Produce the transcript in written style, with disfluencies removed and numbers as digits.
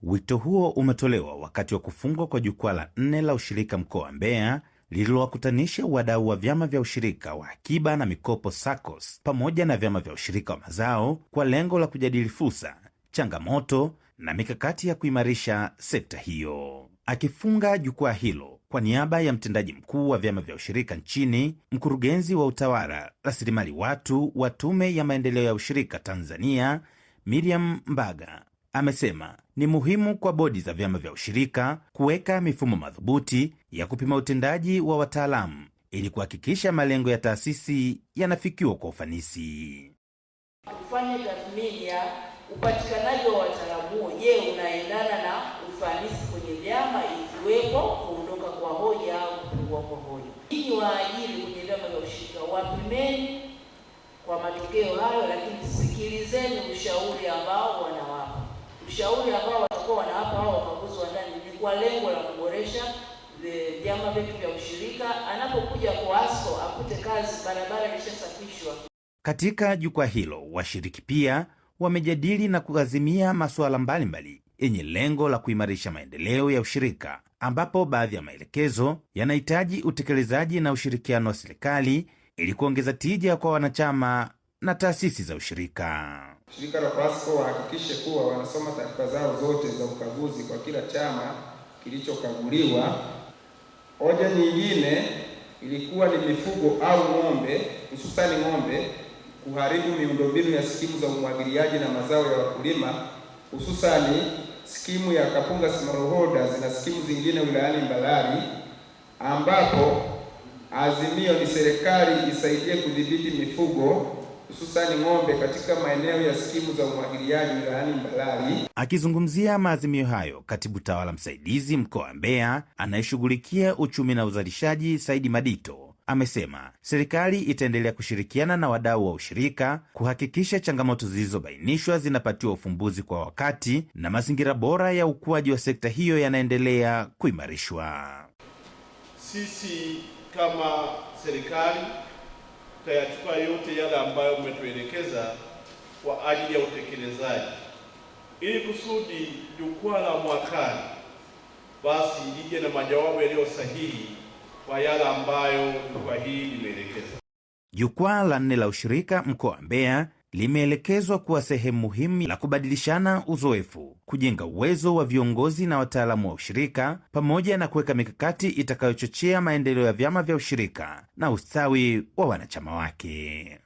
Wito huo umetolewa wakati wa kufungwa kwa jukwaa la 4 la ushirika mkoa wa Mbeya lililowakutanisha wadau wa vyama vya ushirika wa akiba na mikopo SACCOS pamoja na vyama vya ushirika wa mazao kwa lengo la kujadili fursa, changamoto na mikakati ya kuimarisha sekta hiyo. Akifunga jukwaa hilo kwa niaba ya mtendaji mkuu wa vyama vya ushirika nchini, mkurugenzi wa utawala rasilimali watu wa Tume ya Maendeleo ya Ushirika Tanzania, Miriam Mbaga, amesema ni muhimu kwa bodi za vyama vya ushirika kuweka mifumo madhubuti ya kupima utendaji wa wataalamu ili kuhakikisha malengo ya taasisi yanafikiwa kwa ufanisi. Kufanya tathmini ya upatikanaji wa wataalamu, je, unaendana na ufanisi kwenye vyama, ikiwepo kuondoka kwa hoja au kupungua kwa hoja. Ili waajiri kwenye vyama vya ushirika wapimeni kwa matokeo hayo, lakini sikilizeni ushauri ambao wanawapa. Ushauri ambao watakuwa wanawapa hao wakaguzi wa ndani ni kwa lengo la kuboresha vyama vyetu vya ushirika. Anapokuja kwa ASCO akute kazi barabara ilishasafishwa. Katika jukwaa hilo, washiriki pia wamejadili na kuazimia masuala mbalimbali yenye lengo la kuimarisha maendeleo ya ushirika, ambapo baadhi ya maelekezo yanahitaji utekelezaji na ushirikiano wa serikali ili kuongeza tija kwa wanachama na taasisi za ushirika. Shirika la ASCO wahakikishe kuwa wanasoma taarifa zao zote za ukaguzi kwa kila chama kilichokaguliwa. Hoja nyingine ilikuwa ni mifugo au ng'ombe, hususani ng'ombe kuharibu miundombinu ya skimu za umwagiliaji na mazao ya wakulima, hususani skimu ya Kapunga Smallholders na skimu zingine wilayani Mbalali, ambapo azimio ni serikali isaidie kudhibiti mifugo hususani ng'ombe katika maeneo ya skimu za umwagiliaji wilayani Mbalali. Akizungumzia maazimio hayo, katibu tawala msaidizi mkoa wa Mbeya anayeshughulikia uchumi na uzalishaji Saidi Madito amesema serikali itaendelea kushirikiana na wadau wa ushirika kuhakikisha changamoto zilizobainishwa zinapatiwa ufumbuzi kwa wakati na mazingira bora ya ukuaji wa sekta hiyo yanaendelea kuimarishwa. Sisi kama serikali tutayachukua yote yale ambayo umetuelekeza kwa ajili ya utekelezaji, ili kusudi jukwaa la mwakani basi lije na majawabu yaliyo sahihi kwa yale ambayo jukwaa hili limeelekeza. Jukwaa la 4 la ushirika mkoa wa Mbeya limeelekezwa kuwa sehemu muhimu la kubadilishana uzoefu, kujenga uwezo wa viongozi na wataalamu wa ushirika, pamoja na kuweka mikakati itakayochochea maendeleo ya vyama vya ushirika na ustawi wa wanachama wake.